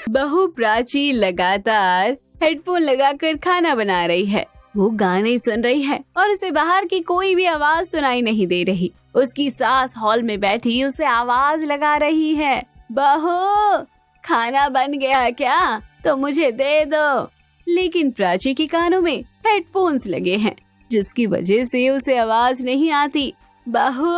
बहू प्राची लगातार हेडफोन लगाकर खाना बना रही है। वो गाने सुन रही है और उसे बाहर की कोई भी आवाज सुनाई नहीं दे रही। उसकी सास हॉल में बैठी उसे आवाज लगा रही है, बहू खाना बन गया क्या? तो मुझे दे दो। लेकिन प्राची के कानों में हेडफोन्स लगे हैं, जिसकी वजह से उसे आवाज नहीं आती। बहू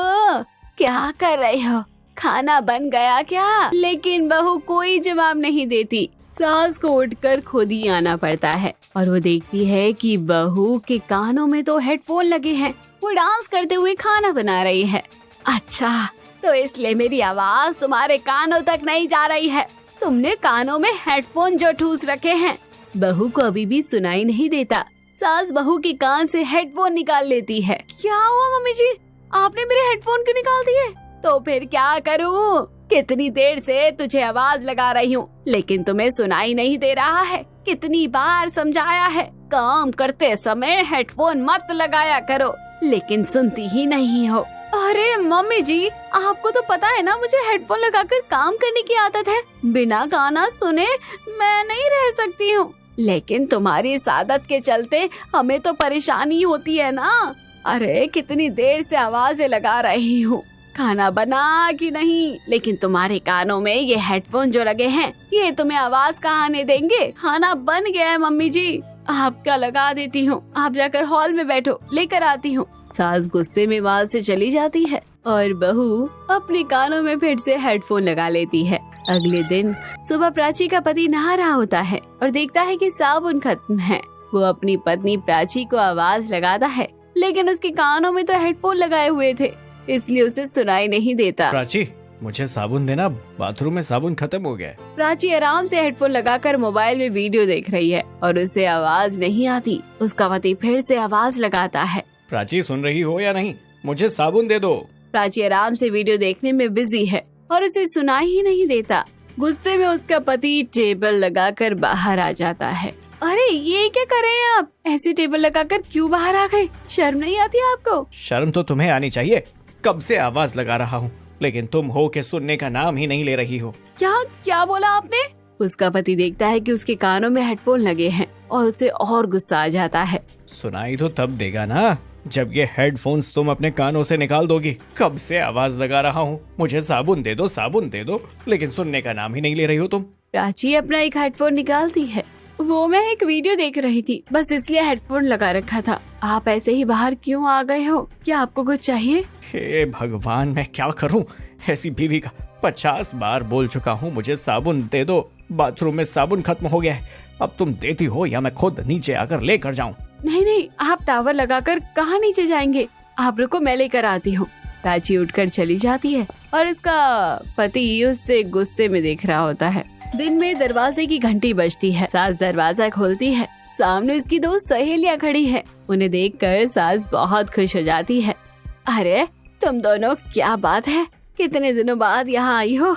क्या कर रही हो? खाना बन गया क्या? लेकिन बहू कोई जवाब नहीं देती। सास को उठकर खुद ही आना पड़ता है और वो देखती है कि बहू के कानों में तो हेडफोन लगे हैं। वो डांस करते हुए खाना बना रही है। अच्छा, तो इसलिए मेरी आवाज तुम्हारे कानों तक नहीं जा रही है। तुमने कानों में हेडफोन जो ठूस रखे हैं। बहू को अभी भी सुनाई नहीं देता। सास बहू के कान से हेडफोन निकाल लेती है। क्या हुआ मम्मी जी, आपने मेरे हेडफोन क्यों निकाल दिए? तो फिर क्या करूं? कितनी देर से तुझे आवाज लगा रही हूँ, लेकिन तुम्हें सुनाई नहीं दे रहा है। कितनी बार समझाया है, काम करते समय हेडफोन मत लगाया करो, लेकिन सुनती ही नहीं हो। अरे मम्मी जी, आपको तो पता है ना मुझे हेडफोन लगाकर काम करने की आदत है। बिना गाना सुने मैं नहीं रह सकती हूँ। लेकिन तुम्हारी इस आदत के चलते हमें तो परेशानी होती है ना। अरे कितनी देर से आवाजें लगा रही हूँ, खाना बना कि नहीं, लेकिन तुम्हारे कानों में ये हेडफोन जो लगे हैं ये तुम्हें आवाज कहाँ आने देंगे। खाना बन गया है मम्मी जी, आपका लगा देती हूँ। आप जाकर हॉल में बैठो, लेकर आती हूँ। सास गुस्से में वहाँ से चली जाती है और बहू अपने कानों में फिर से हेडफोन लगा लेती है। अगले दिन सुबह प्राची का पति नहा रहा होता है और देखता है कि साबुन खत्म है। वो अपनी पत्नी प्राची को आवाज लगाता है, लेकिन उसके कानों में तो हेडफोन लगाए हुए थे, इसलिए उसे सुनाई नहीं देता। प्राची, मुझे साबुन देना, बाथरूम में साबुन खत्म हो गया है। प्राची आराम से हेडफोन लगाकर मोबाइल में वीडियो देख रही है और उसे आवाज नहीं आती। उसका पति फिर से आवाज लगाता है, प्राची सुन रही हो या नहीं? मुझे साबुन दे दो। प्राची आराम से वीडियो देखने में बिजी है और उसे सुनाई ही नहीं देता। गुस्से में उसका पति टेबल लगाकर बाहर आ जाता है। अरे ये क्या कर रहे हैं आप? ऐसी टेबल लगाकर क्यों बाहर आ गए? शर्म नहीं आती आपको? शर्म तो तुम्हें आनी चाहिए। कब से आवाज लगा रहा हूँ, लेकिन तुम हो के सुनने का नाम ही नहीं ले रही हो। क्या बोला आपने? उसका पति देखता है कि उसके कानों में हेडफोन लगे हैं और उसे और गुस्सा आ जाता है। सुनाई तो तब देगा ना जब ये हेडफोन्स तुम अपने कानों से निकाल दोगी। कब से आवाज लगा रहा हूँ, मुझे साबुन दे दो, साबुन दे दो, लेकिन सुनने का नाम ही नहीं ले रही हो तुम। प्राची अपना एक हेडफोन निकालती है। वो मैं एक वीडियो देख रही थी, बस इसलिए हेडफोन लगा रखा था। आप ऐसे ही बाहर क्यों आ गए हो? क्या आपको कुछ चाहिए? हे भगवान, मैं क्या करूं? ऐसी बीवी का 50 बार बोल चुका हूं, मुझे साबुन दे दो। बाथरूम में साबुन खत्म हो गया है। अब तुम देती हो या मैं खुद नीचे आकर लेकर जाऊं? नहीं, आप टावर लगाकर कहाँ नीचे जाएंगे? आप रुको, मैं लेकर आती हूँ। प्राची उठकर चली जाती है और उसका पति उससे गुस्से में देख रहा होता है। दिन में दरवाजे की घंटी बजती है। सास दरवाजा खोलती है। सामने उसकी दो सहेलियां खड़ी है। उन्हें देखकर सास बहुत खुश हो जाती है। अरे तुम दोनों, क्या बात है? कितने दिनों बाद यहाँ आई हो?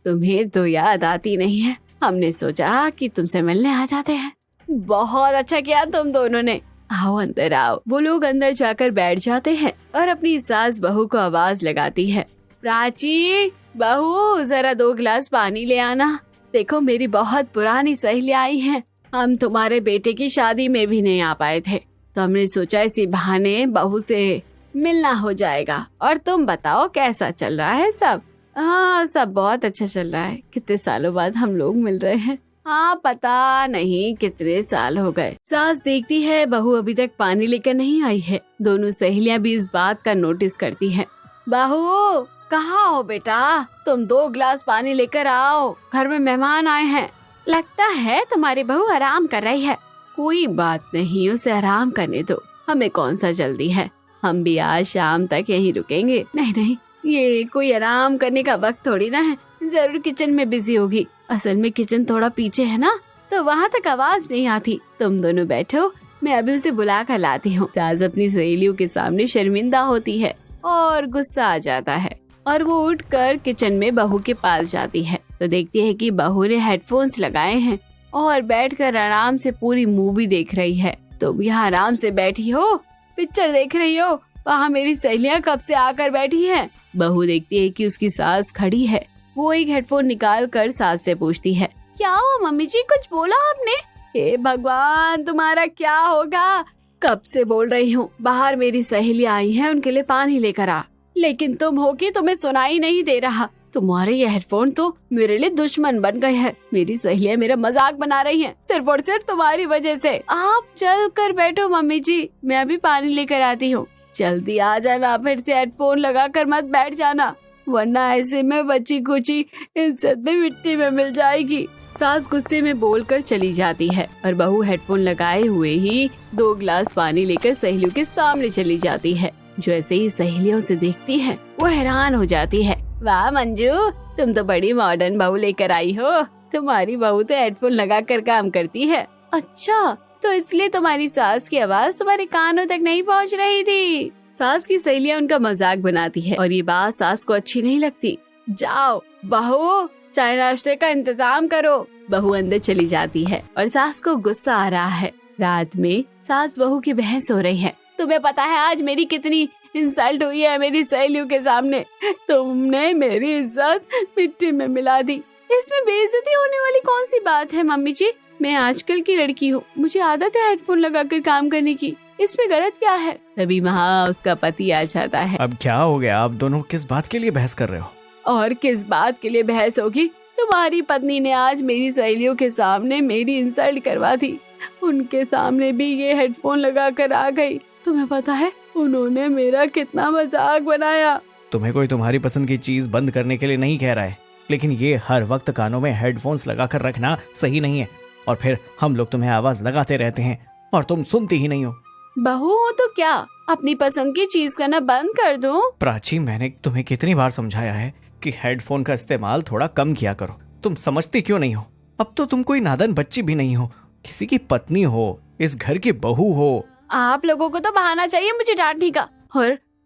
तुम्हें तो याद आती नहीं है। हमने सोचा कि तुमसे मिलने आ जाते हैं। बहुत अच्छा किया तुम दोनों ने। आओ अंदर आओ। वो लोग अंदर जाकर बैठ जाते हैं और अपनी सास बहू को आवाज लगाती है, प्राची बहू जरा 2 गिलास पानी ले आना। देखो मेरी बहुत पुरानी सहेलियां आई हैं। हम तुम्हारे बेटे की शादी में भी नहीं आ पाए थे, तो हमने सोचा इसी बहाने बहू से मिलना हो जाएगा। और तुम बताओ कैसा चल रहा है सब? हाँ, सब बहुत अच्छा चल रहा है। कितने सालों बाद हम लोग मिल रहे हैं। हाँ, पता नहीं कितने साल हो गए। सास देखती है बहू अभी तक पानी लेकर नहीं आई है। दोनों सहेलियां भी इस बात का नोटिस करती हैं। बहू कहाँ हो बेटा? तुम 2 गिलास पानी लेकर आओ, घर में मेहमान आए हैं। लगता है तुम्हारी बहू आराम कर रही है। कोई बात नहीं, उसे आराम करने दो, हमें कौन सा जल्दी है। हम भी आज शाम तक यहीं रुकेंगे। नहीं, ये कोई आराम करने का वक्त थोड़ी ना है। जरूर किचन में बिजी होगी। असल में किचन थोड़ा पीछे है ना, तो वहाँ तक आवाज नहीं आती। तुम दोनों बैठो, मैं अभी उसे बुला कर लाती हूँ। सास अपनी सहेलियों के सामने शर्मिंदा होती है और गुस्सा आ जाता है और वो उठकर किचन में बहू के पास जाती है तो देखती है कि बहू ने हेडफोन्स लगाए हैं और बैठकर आराम से पूरी मूवी देख रही है। तुम यहाँ आराम से बैठी हो, पिक्चर देख रही हो, वहाँ मेरी सहेलियाँ कब से आकर बैठी हैं। बहू देखती है कि उसकी सास खड़ी है। वो एक हेडफोन निकाल कर सास से पूछती है, क्या हुआ मम्मी जी, कुछ बोला आपने? हे भगवान, तुम्हारा क्या होगा? कब से बोल रही हूँ बाहर मेरी सहेलियां आई हैं, उनके लिए पानी लेकर आ, लेकिन तुम हो कि तुम्हें सुनाई नहीं दे रहा। तुम्हारे ये हेडफोन तो मेरे लिए दुश्मन बन गए हैं। मेरी सहेलियां मेरा मजाक बना रही हैं, सिर्फ और सिर्फ तुम्हारी वजह से। आप चल कर बैठो मम्मी जी, मैं अभी पानी लेकर आती हूँ। जल्दी आ जाना, फिर से हेडफोन लगा कर मत बैठ जाना, वरना ऐसे में बच्ची कुची इज्जत भी मिट्टी में मिल जाएगी। सास गुस्से में बोलकर चली जाती है और बहू हेडफोन लगाए हुए ही 2 गिलास पानी लेकर सहेलियों के सामने चली जाती है। जैसे ही सहेलियों से देखती है वो हैरान हो जाती है। वाह मंजू, तुम तो बड़ी मॉडर्न बहू लेकर आई हो। तुम्हारी बहू तो हेडफोन लगा कर काम करती है। अच्छा, तो इसलिए तुम्हारी सास की आवाज तुम्हारे कानों तक नहीं पहुंच रही थी। सास की सहेलियां उनका मजाक बनाती है और ये बात सास को अच्छी नहीं लगती। जाओ बहू, चाय नाश्ते का इंतजाम करो। बहू अंदर चली जाती है और सास को गुस्सा आ रहा है। रात में सास बहू की बहस हो रही है। तुम्हें पता है आज मेरी कितनी इंसल्ट हुई है मेरी सहेलियों के सामने? तुमने मेरी इज्जत मिट्टी में मिला दी। इसमें बेइज्जती होने वाली कौन सी बात है मम्मी जी? मैं आजकल की लड़की हूँ, मुझे आदत है हेडफोन लगाकर काम करने की, इसमें गलत क्या है? तभी वहाँ उसका पति आ जाता है। अब क्या हो गया? आप दोनों किस बात के लिए बहस कर रहे हो? और किस बात के लिए बहस होगी? तुम्हारी पत्नी ने आज मेरी सहेलियों के सामने मेरी इंसल्ट करवा दी। उनके सामने भी ये हेडफोन लगा कर आ गई। तुम्हें पता है उन्होंने मेरा कितना मजाक बनाया। तुम्हें कोई तुम्हारी पसंद की चीज बंद करने के लिए नहीं कह रहा है, लेकिन ये हर वक्त कानों में हेडफोन्स लगा कर रखना सही नहीं है। और फिर हम लोग तुम्हें आवाज लगाते रहते हैं और तुम सुनती ही नहीं हो। बहू हो तो क्या अपनी पसंद की चीज करना बंद कर दो? प्राची, मैंने तुम्हें कितनी बार समझाया है कि हेडफोन का इस्तेमाल थोड़ा कम किया करो। तुम समझती क्यों नहीं हो? अब तो तुम कोई नादान बच्ची भी नहीं हो, किसी की पत्नी हो, इस घर की बहू हो। आप लोगों को तो बहाना चाहिए मुझे डांटने का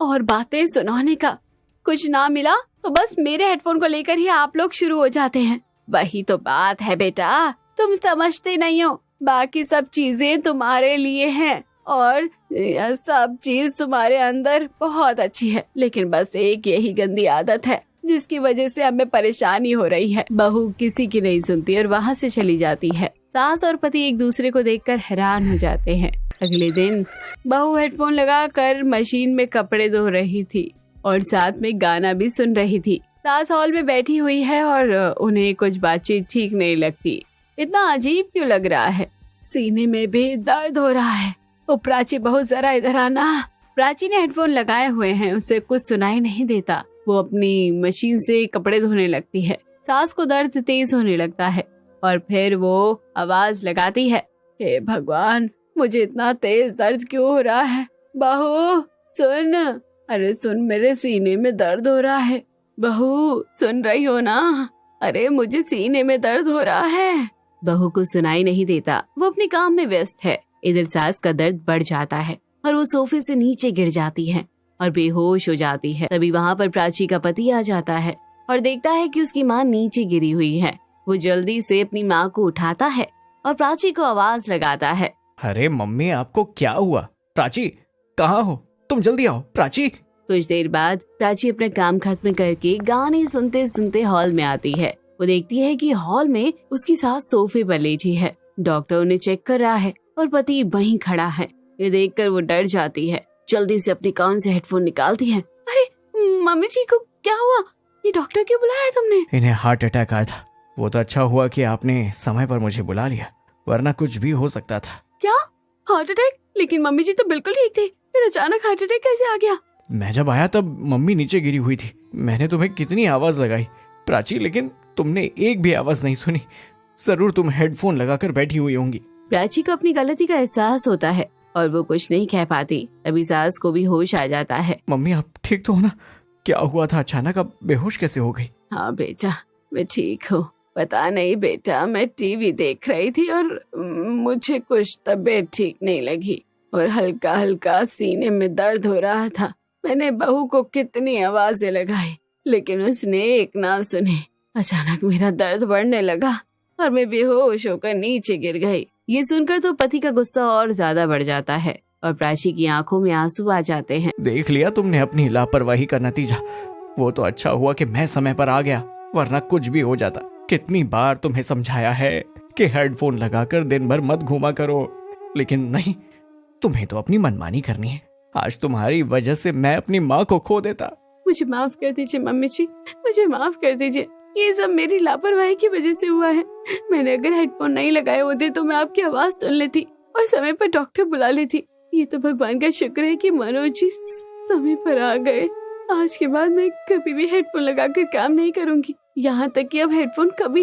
और बातें सुनाने का। कुछ ना मिला तो बस मेरे हेडफोन को लेकर ही आप लोग शुरू हो जाते हैं। वही तो बात है बेटा, तुम समझते नहीं हो। बाकी सब चीजें तुम्हारे लिए हैं और यह सब चीज तुम्हारे अंदर बहुत अच्छी है, लेकिन बस एक यही गंदी आदत है जिसकी वजह से हमें परेशानी हो रही है। बहू किसी की नहीं सुनती और वहाँ से चली जाती है। सास और पति एक दूसरे को देखकर हैरान हो जाते हैं। अगले दिन बहू हेडफोन लगाकर मशीन में कपड़े धो रही थी और साथ में गाना भी सुन रही थी। सास हॉल में बैठी हुई है और उन्हें कुछ बातचीत ठीक नहीं लगती। इतना अजीब क्यों लग रहा है? सीने में भी दर्द हो रहा है। ओ प्राची, बहुत जरा इधर आना। प्राची ने हेडफोन लगाए हुए हैं, उसे कुछ सुनाई नहीं देता। वो अपनी मशीन से कपड़े धोने लगती है। सास को दर्द तेज होने लगता है और फिर वो आवाज लगाती है, हे भगवान, मुझे इतना तेज दर्द क्यों हो रहा है? बहू सुन, अरे सुन, मेरे सीने में दर्द हो रहा है। बहू सुन रही हो ना? अरे मुझे सीने में दर्द हो रहा है। बहू को सुनाई नहीं देता, वो अपने काम में व्यस्त है। इधर सास का दर्द बढ़ जाता है और वो सोफे से नीचे गिर जाती है और बेहोश हो जाती है। तभी वहाँ पर प्राची का पति आ जाता है और देखता है कि उसकी माँ नीचे गिरी हुई है। वो जल्दी से अपनी माँ को उठाता है और प्राची को आवाज लगाता है, अरे मम्मी, आपको क्या हुआ? प्राची कहाँ हो? तुम जल्दी आओ प्राची। कुछ देर बाद प्राची अपना काम खत्म करके गाने सुनते सुनते हॉल में आती है। वो देखती है कि हॉल में उसकी सास सोफे पर लेटी है। डॉक्टर उन्हें चेक कर रहा है और पति वहीं खड़ा है। ये देखकर वो डर जाती है। जल्दी से अपने कान से हेडफोन निकालती है। अरे मम्मी जी को क्या हुआ? ये डॉक्टर क्यों बुलाया तुमने? इन्हें हार्ट अटैक आया था। वो तो अच्छा हुआ कि आपने समय पर मुझे बुला लिया, वरना कुछ भी हो सकता था। क्या हार्ट अटैक? लेकिन मम्मी जी तो बिल्कुल ठीक थे, फिर अचानक हार्ट अटैक कैसे आ गया? मैं जब आया तब मम्मी नीचे गिरी हुई थी। मैंने तुम्हें कितनी आवाज लगाई प्राची, लेकिन तुमने एक भी आवाज नहीं सुनी। जरूर तुम हेडफोन लगाकर बैठी हुई होंगी। प्राची को अपनी गलती का एहसास होता है और वो कुछ नहीं कह पाती। अभी सास को भी होश आ जाता है। मम्मी, आप ठीक तो हो ना? क्या हुआ था अचानक? अब बेहोश कैसे हो गई? हाँ बेटा, मैं ठीक हूँ। पता नहीं बेटा, मैं टीवी देख रही थी और मुझे कुछ तबीयत ठीक नहीं लगी और हल्का हल्का सीने में दर्द हो रहा था। मैंने बहू को कितनी आवाजें लगाई, लेकिन उसने एक ना सुनी। अचानक मेरा दर्द बढ़ने लगा और मैं बेहोश होकर नीचे गिर गई। ये सुनकर तो पति का गुस्सा और ज्यादा बढ़ जाता है और प्राची की आंखों में आंसू आ जाते हैं। देख लिया तुमने अपनी लापरवाही का नतीजा। वो तो अच्छा हुआ कि मैं समय पर आ गया, वरना कुछ भी हो जाता। कितनी बार तुम्हें समझाया है कि हेडफोन लगाकर दिन भर मत घूमा करो, लेकिन नहीं, तुम्हें तो अपनी मनमानी करनी है। आज तुम्हारी वजह से मैं अपनी माँ को खो देता। मुझे माफ कर दीजिए मम्मी जी, मुझे माफ कर दीजिए। ये सब मेरी लापरवाही की वजह से हुआ है। मैंने अगर हेडफोन नहीं लगाए होते तो मैं आपकी आवाज सुन लेती और समय पर डॉक्टर बुला लेती। ये तो भगवान का शुक्र है कि मनोज जी समय पर आ गए। आज के बाद मैं कभी भी हेडफोन लगाकर काम नहीं करूंगी, यहाँ तक कि अब हेडफोन कभी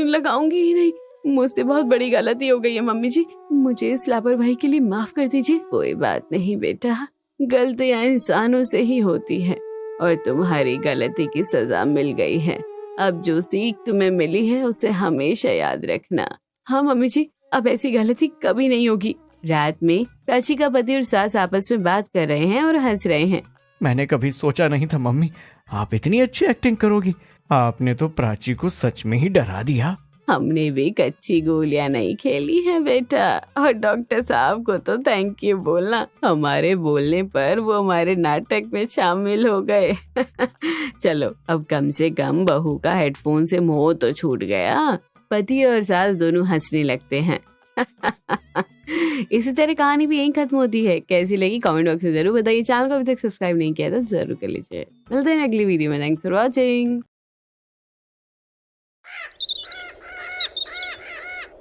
लगाऊंगी ही नहीं। मुझसे बहुत बड़ी गलती हो गई है मम्मी जी, मुझे इस लापरवाही के लिए माफ कर दीजिए। कोई बात नहीं बेटा, गलतियां इंसानों से ही होती है और तुम्हारी गलती की सजा मिल गई है। अब जो सीख तुम्हें मिली है उसे हमेशा याद रखना। हाँ मम्मी जी, अब ऐसी गलती कभी नहीं होगी। रात में प्राची का पति और सास आपस में बात कर रहे हैं और हंस रहे हैं। मैंने कभी सोचा नहीं था मम्मी, आप इतनी अच्छी एक्टिंग करोगी। आपने तो प्राची को सच में ही डरा दिया। हमने भी कच्ची गोलियां नहीं खेली हैं बेटा, और डॉक्टर साहब को तो थैंक यू बोलना। हमारे बोलने पर वो हमारे नाटक में शामिल हो गए। चलो, अब कम से कम बहू का हेडफोन से मोह तो छूट गया। पति और सास दोनों हंसने लगते हैं। इसी तरह कहानी भी यहीं खत्म होती है। कैसी लगी कमेंट बॉक्स में जरूर बताइए। चैनल को अभी तक सब्सक्राइब नहीं किया तो जरूर कर लीजिए। मिलते हैं अगली वीडियो में। Thanks for watching.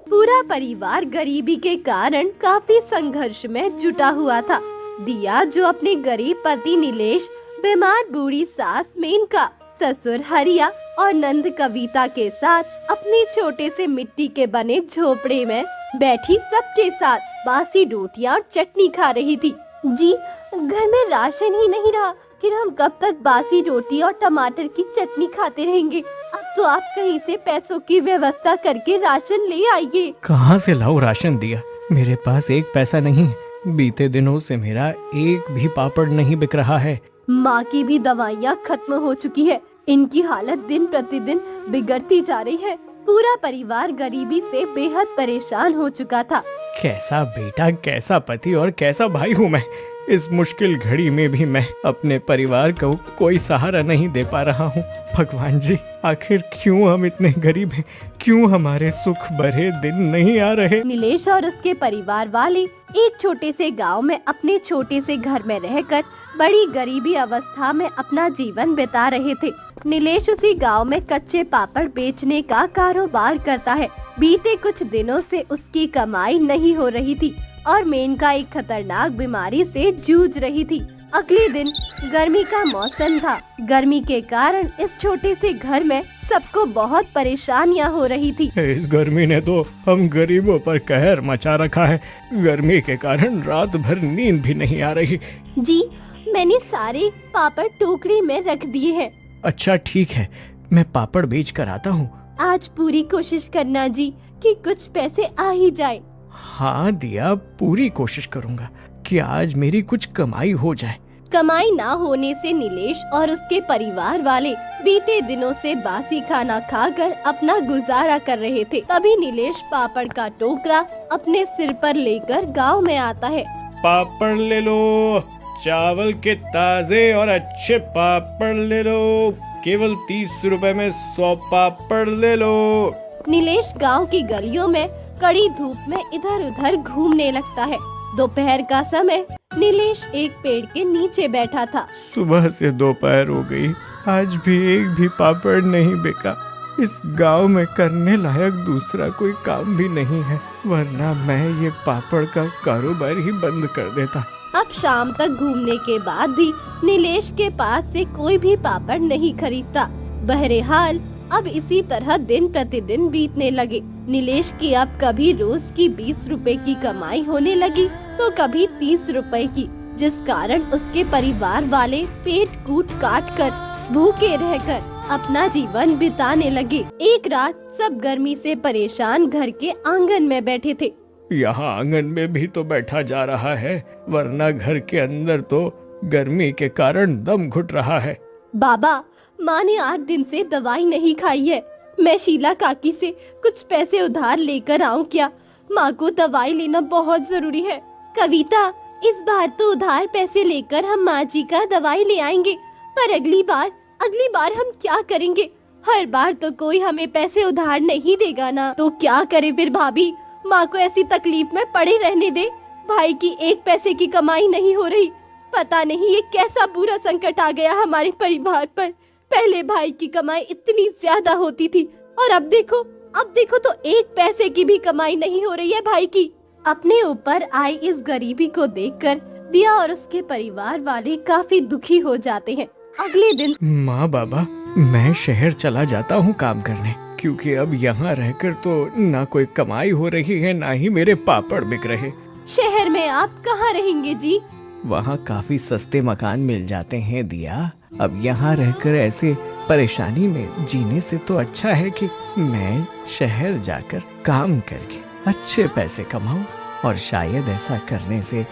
पूरा परिवार गरीबी के कारण काफी संघर्ष में जुटा हुआ था। दिया, जो अपने गरीब पति नीलेश, बीमार बूढ़ी सास मेनका, ससुर हरिया और नंद कविता के साथ अपने छोटे से मिट्टी के बने झोपड़े में बैठी सबके साथ बासी रोटियां और चटनी खा रही थी। जी, घर में राशन ही नहीं रहा, फिर हम कब तक बासी रोटी और टमाटर की चटनी खाते रहेंगे। अब तो आप कहीं से पैसों की व्यवस्था करके राशन ले आइए। कहाँ से लाऊं राशन दिया? मेरे पास एक पैसा नहीं है। बीते दिनों से मेरा एक भी पापड़ नहीं बिक रहा है। माँ की भी दवाइयाँ खत्म हो चुकी है। इनकी हालत दिन प्रतिदिन बिगड़ती जा रही है। पूरा परिवार गरीबी से बेहद परेशान हो चुका था। कैसा बेटा, कैसा पति और कैसा भाई हूँ मैं। इस मुश्किल घड़ी में भी मैं अपने परिवार को कोई सहारा नहीं दे पा रहा हूँ। भगवान जी, आखिर क्यों हम इतने गरीब हैं? क्यों हमारे सुख भरे दिन नहीं आ रहे? नीलेश और उसके परिवार वाले एक छोटे से गांव में अपने छोटे से घर में रहकर बड़ी गरीबी अवस्था में अपना जीवन बिता रहे थे। नीलेश उसी गांव में कच्चे पापड़ बेचने का कारोबार करता है। बीते कुछ दिनों से उसकी कमाई नहीं हो रही थी और मेनका एक खतरनाक बीमारी से जूझ रही थी। अगले दिन गर्मी का मौसम था। गर्मी के कारण इस छोटे से घर में सबको बहुत परेशानियां हो रही थी। इस गर्मी ने तो हम गरीबों पर कहर मचा रखा है। गर्मी के कारण रात भर नींद भी नहीं आ रही। जी, मैंने सारे पापड़ टोकरी में रख दिए हैं। अच्छा ठीक है, मैं पापड़ बेच कर आता हूँ। आज पूरी कोशिश करना जी कि कुछ पैसे आ ही जाए। हाँ दिया, पूरी कोशिश करूँगा कि आज मेरी कुछ कमाई हो जाए। कमाई ना होने से नीलेश और उसके परिवार वाले बीते दिनों से बासी खाना खाकर अपना गुजारा कर रहे थे। तभी नीलेश पापड़ का टोकरा अपने सिर पर लेकर गांव में आता है। पापड़ ले लो, चावल के ताजे और अच्छे पापड़ ले लो। केवल 30 रुपए में 100 पापड़ ले लो। नीलेश गांव की गलियों में कड़ी धूप में इधर उधर घूमने लगता है। दोपहर का समय नीलेश एक पेड़ के नीचे बैठा था। सुबह से दोपहर हो गई, आज भी एक भी पापड़ नहीं बिका। इस गांव में करने लायक दूसरा कोई काम भी नहीं है, वरना मैं ये पापड़ का कारोबार ही बंद कर देता। अब शाम तक घूमने के बाद भी नीलेश के पास से कोई भी पापड़ नहीं खरीदता। बहरहाल अब इसी तरह दिन प्रतिदिन बीतने लगे। नीलेश की अब कभी रोज की 20 रुपए की कमाई होने लगी तो कभी 30 रुपए की, जिस कारण उसके परिवार वाले पेट कूट काट कर भूखे रहकर अपना जीवन बिताने लगे। एक रात सब गर्मी से परेशान घर के आंगन में बैठे थे। यहाँ आंगन में भी तो बैठा जा रहा है, वरना घर के अंदर तो गर्मी के कारण दम घुट रहा है। बाबा, माँ ने 8 दिन से दवाई नहीं खाई है। मैं शीला काकी से कुछ पैसे उधार लेकर आऊं क्या? माँ को दवाई लेना बहुत जरूरी है। कविता, इस बार तो उधार पैसे लेकर हम माँ जी का दवाई ले आएंगे, पर अगली बार हम क्या करेंगे? हर बार तो कोई हमें पैसे उधार नहीं देगा ना, तो क्या करे फिर भाभी? माँ को ऐसी तकलीफ में पड़े रहने दे। भाई की एक पैसे की कमाई नहीं हो रही। पता नहीं ये कैसा बुरा संकट आ गया हमारे परिवार पर। पहले भाई की कमाई इतनी ज्यादा होती थी और अब देखो तो एक पैसे की भी कमाई नहीं हो रही है भाई की। अपने ऊपर आई इस गरीबी को देखकर दिया और उसके परिवार वाले काफी दुखी हो जाते हैं। अगले दिन माँ बाबा, मैं शहर चला जाता हूँ काम करने, क्योंकि अब यहाँ रहकर तो ना कोई कमाई हो रही है, ना ही मेरे पापड़ बिक रहे। शहर में आप कहाँ रहेंगे जी? वहाँ काफी सस्ते मकान मिल जाते हैं दिया। अब यहाँ रहकर ऐसे परेशानी में जीने से तो अच्छा है कि मैं शहर जाकर काम करके अच्छे पैसे कमाऊं, और शायद ऐसा करने से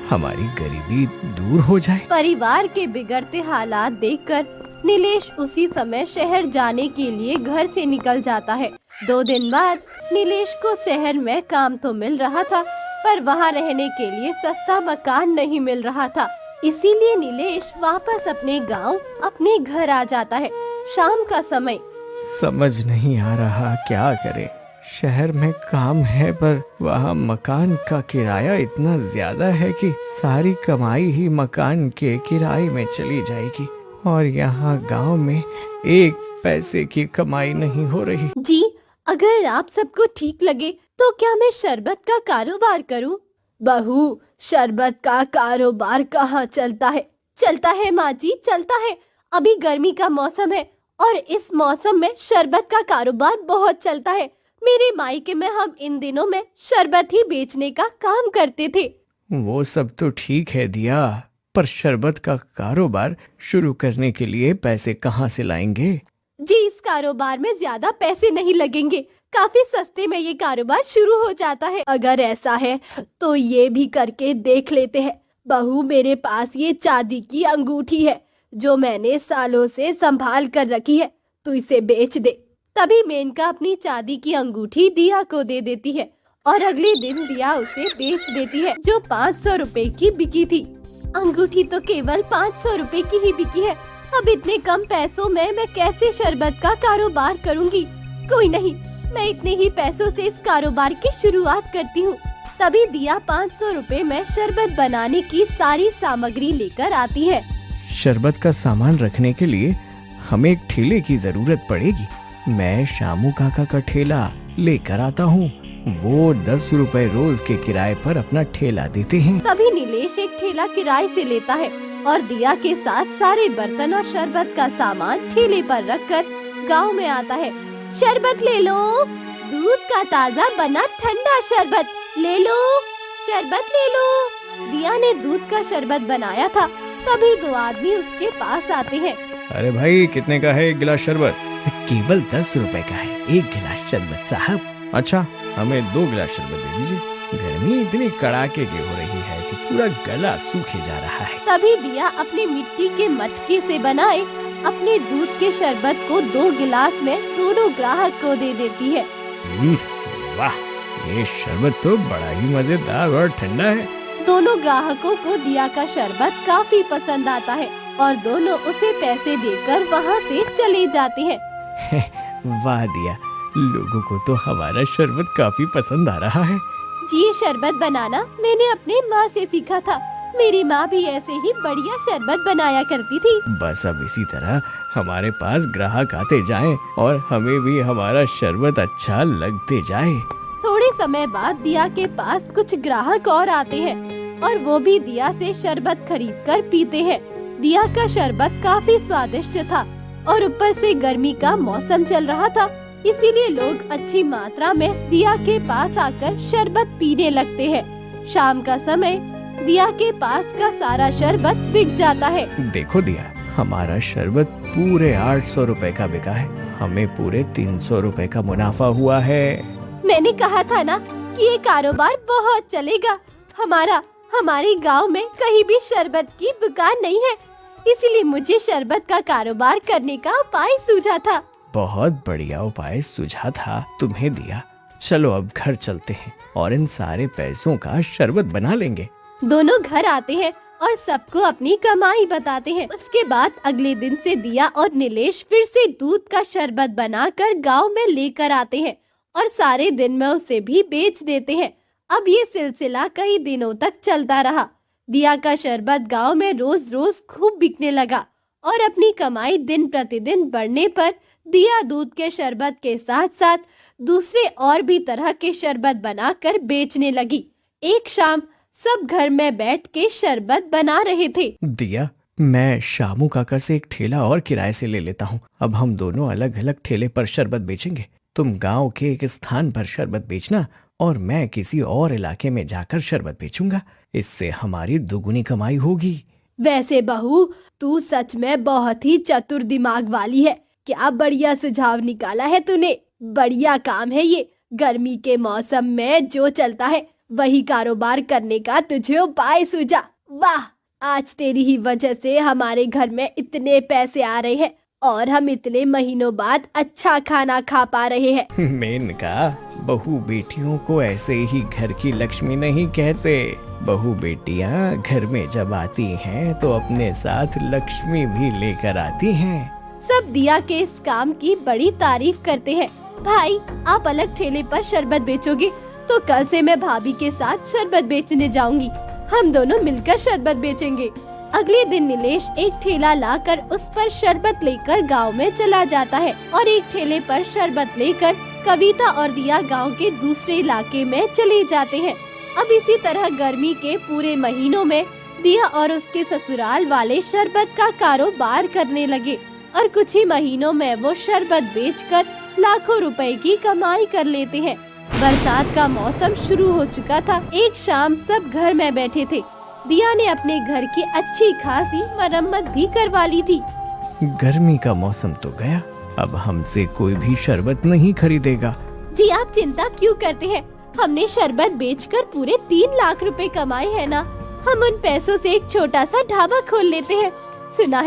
हमारी गरीबी दूर हो जाए। परिवार के बिगड़ते हालात देखकर नीलेश उसी समय शहर जाने के लिए घर से निकल जाता है। 2 दिन बाद नीलेश को शहर में काम तो मिल रहा था, पर वहाँ रहने के लिए सस्ता मकान नहीं मिल रहा था। इसीलिए नीलेश वापस अपने गांव, अपने घर आ जाता है। शाम का समय। समझ नहीं आ रहा क्या करे। शहर में काम है, पर वहाँ मकान का किराया इतना ज्यादा है कि सारी कमाई ही मकान के किराए में चली जाएगी, और यहाँ गांव में एक पैसे की कमाई नहीं हो रही। जी, अगर आप सबको ठीक लगे तो क्या मैं शरबत का कारोबार करूं? बहू, शरबत का कारोबार कहाँ चलता है? चलता है माँ जी, चलता है। अभी गर्मी का मौसम है और इस मौसम में शरबत का कारोबार बहुत चलता है। मेरे मायके में हम इन दिनों में शरबत ही बेचने का काम करते थे। वो सब तो ठीक है दिया, पर शरबत का कारोबार शुरू करने के लिए पैसे कहाँ से लाएंगे? जी, इस कारोबार में ज्यादा पैसे नहीं लगेंगे। काफी सस्ते में ये कारोबार शुरू हो जाता है। अगर ऐसा है तो ये भी करके देख लेते हैं। बहू, मेरे पास ये चांदी की अंगूठी है जो मैंने सालों से संभाल कर रखी है, तू इसे बेच दे। तभी मेनका अपनी चांदी की अंगूठी दिया को दे देती है और अगले दिन दिया उसे बेच देती है, जो 500 रुपए की बिकी थी। अंगूठी तो केवल 500 रुपए की ही बिकी है। अब इतने कम पैसों में मैं कैसे शरबत का कारोबार करूंगी? कोई नहीं, मैं इतने ही पैसों से इस कारोबार की शुरुआत करती हूँ। तभी दिया 500 रुपए में शरबत बनाने की सारी सामग्री लेकर आती है। शरबत का सामान रखने के लिए हमें एक ठेले की जरूरत पड़ेगी। मैं शामू काका का ठेला लेकर आता हूँ। वो 10 रुपए रोज के किराए पर अपना ठेला देते हैं। तभी नीलेश एक ठेला किराए से लेता है और दिया के साथ सारे बर्तन और शरबत का सामान ठेले पर रखकर गांव में आता है। शरबत ले लो, दूध का ताज़ा बना ठंडा शरबत ले लो, शरबत ले लो। दिया ने दूध का शरबत बनाया था। तभी 2 आदमी उसके पास आते हैं। अरे भाई, कितने का है एक गिलास शरबत? केवल 10 रुपए का है एक गिलास शरबत साहब। अच्छा, हमें 2 गिलास शरबत दे दीजिए। गर्मी इतनी कड़ाके की हो रही है कि पूरा गला सूखे जा रहा है। तभी दिया अपने मिट्टी के मटके से बनाए अपने दूध के शरबत को 2 गिलास में दोनों ग्राहक को दे देती है। वाह, ये शरबत तो बड़ा ही मजेदार और ठंडा है। दोनों ग्राहकों को दिया का शरबत काफी पसंद आता है और दोनों उसे पैसे देकर वहाँ से चले जाते हैं। वाह दिया, लोगों को तो हमारा शरबत काफी पसंद आ रहा है। जी, ये शरबत बनाना मैंने अपने माँ से सीखा था। मेरी माँ भी ऐसे ही बढ़िया शरबत बनाया करती थी। बस अब इसी तरह हमारे पास ग्राहक आते जाएं और हमें भी हमारा शरबत अच्छा लगते जाए। थोड़े समय बाद दिया के पास कुछ ग्राहक और आते हैं और वो भी दिया से शरबत खरीद कर पीते हैं। दिया का शरबत काफी स्वादिष्ट था और ऊपर से गर्मी का मौसम चल रहा था, इसीलिए लोग अच्छी मात्रा में दिया के पास आकर शरबत पीने लगते हैं। शाम का समय दिया के पास का सारा शरबत बिक जाता है। देखो दिया, हमारा शरबत पूरे 800 रुपए का बिका है। हमें पूरे 300 रुपए का मुनाफा हुआ है। मैंने कहा था ना कि ये कारोबार बहुत चलेगा। हमारे गांव में कहीं भी शरबत की दुकान नहीं है, इसीलिए मुझे शरबत का कारोबार करने का उपाय सूझा था। बहुत बढ़िया उपाय सूझा था तुम्हें दिया। चलो अब घर चलते हैं और इन सारे पैसों का शरबत बना लेंगे। दोनों घर आते हैं और सबको अपनी कमाई बताते हैं। उसके बाद अगले दिन से दिया और नीलेश फिर से दूध का शरबत बनाकर गांव में लेकर आते हैं और सारे दिन में उसे भी बेच देते हैं। अब ये सिलसिला कई दिनों तक चलता रहा। दिया का शरबत गांव में रोज रोज खूब बिकने लगा और अपनी कमाई दिन प्रतिदिन बढ़ने पर दिया दूध के शरबत के साथ साथ दूसरे और भी तरह के शरबत बनाकर बेचने लगी। एक शाम सब घर में बैठ के शरबत बना रहे थे। दिया, मैं शामू काका से एक ठेला और किराए से ले लेता हूँ। अब हम दोनों अलग अलग ठेले पर शरबत बेचेंगे। तुम गांव के एक स्थान पर शरबत बेचना और मैं किसी और इलाके में जाकर शरबत बेचूंगा। इससे हमारी दुगुनी कमाई होगी। वैसे बहू, तू सच में बहुत ही चतुर दिमाग वाली है। क्या बढ़िया सुझाव निकाला है तूने। बढ़िया काम है ये। गर्मी के मौसम में जो चलता है वही कारोबार करने का तुझे उपाय सूझा। वाह, आज तेरी ही वजह से हमारे घर में इतने पैसे आ रहे हैं और हम इतने महीनों बाद अच्छा खाना खा पा रहे हैं। मेनका, बहू बेटियों को ऐसे ही घर की लक्ष्मी नहीं कहते। बहू बेटियां घर में जब आती हैं तो अपने साथ लक्ष्मी भी लेकर आती हैं। सब दिया के इस काम की बड़ी तारीफ करते हैं। भाई, आप अलग ठेले पर शरबत बेचोगे तो कल से मैं भाभी के साथ शरबत बेचने जाऊंगी। हम दोनों मिलकर शरबत बेचेंगे। अगले दिन नीलेश एक ठेला लाकर उस पर शरबत लेकर गांव में चला जाता है और एक ठेले पर शरबत लेकर कविता और दिया गांव के दूसरे इलाके में चले जाते हैं। अब इसी तरह गर्मी के पूरे महीनों में दिया और उसके ससुराल वाले शरबत का कारोबार करने लगे और कुछ ही महीनों में वो शरबत बेचकर लाखों रुपए की कमाई कर लेते हैं। बरसात का मौसम शुरू हो चुका था। एक शाम सब घर में बैठे थे। दिया ने अपने घर की अच्छी खासी मरम्मत भी करवा ली थी। गर्मी का मौसम तो गया, अब हमसे कोई भी शरबत नहीं खरीदेगा। जी, आप चिंता क्यों करते हैं। हमने शरबत बेचकर पूरे 3 लाख रुपए कमाए हैं ना। हम उन पैसों से एक छोटा सा ढाबा खोल लेते हैं। सुना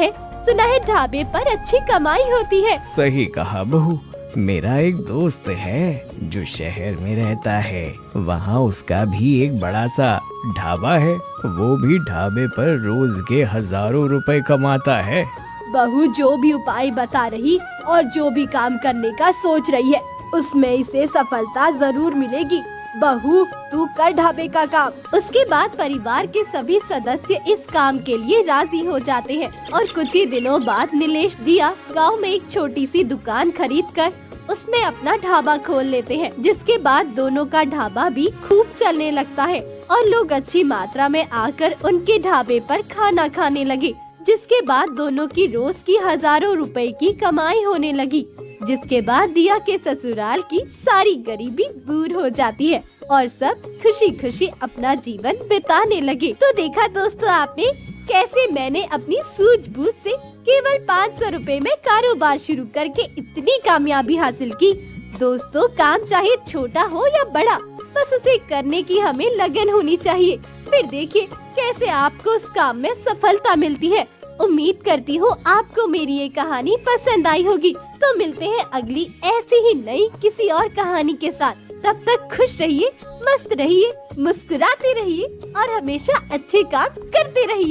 है ढाबे पर अच्छी कमाई होती है। सही कहा बहू। मेरा एक दोस्त है जो शहर में रहता है। वहाँ उसका भी एक बड़ा सा ढाबा है। वो भी ढाबे पर रोज के हजारों रुपए कमाता है। बहू जो भी उपाय बता रही और जो भी काम करने का सोच रही है उसमें इसे सफलता जरूर मिलेगी। बहू, तू कर ढाबे का काम। उसके बाद परिवार के सभी सदस्य इस काम के लिए राजी हो जाते हैं और कुछ ही दिनों बाद नीलेश दिया गांव में एक छोटी सी दुकान खरीदकर उसमें अपना ढाबा खोल लेते हैं, जिसके बाद दोनों का ढाबा भी खूब चलने लगता है और लोग अच्छी मात्रा में आकर उनके ढाबे पर खाना खाने लगे, जिसके बाद दोनों की रोज की हजारों रुपए की कमाई होने लगी, जिसके बाद दिया के ससुराल की सारी गरीबी दूर हो जाती है और सब खुशी खुशी अपना जीवन बिताने लगे। तो देखा दोस्तों आपने कैसे मैंने अपनी सूझबूझ से केवल 500 रुपए में कारोबार शुरू करके इतनी कामयाबी हासिल की। दोस्तों, काम चाहे छोटा हो या बड़ा, बस उसे करने की हमें लगन होनी चाहिए। फिर देखिए कैसे आपको उस काम में सफलता मिलती है। उम्मीद करती हूँ आपको मेरी ये कहानी पसंद आई होगी। तो मिलते हैं अगली ऐसी ही नई किसी और कहानी के साथ। तब तक खुश रहिए, मस्त रहिए, मुस्कुराते रहिए और हमेशा अच्छे काम करते रहिए।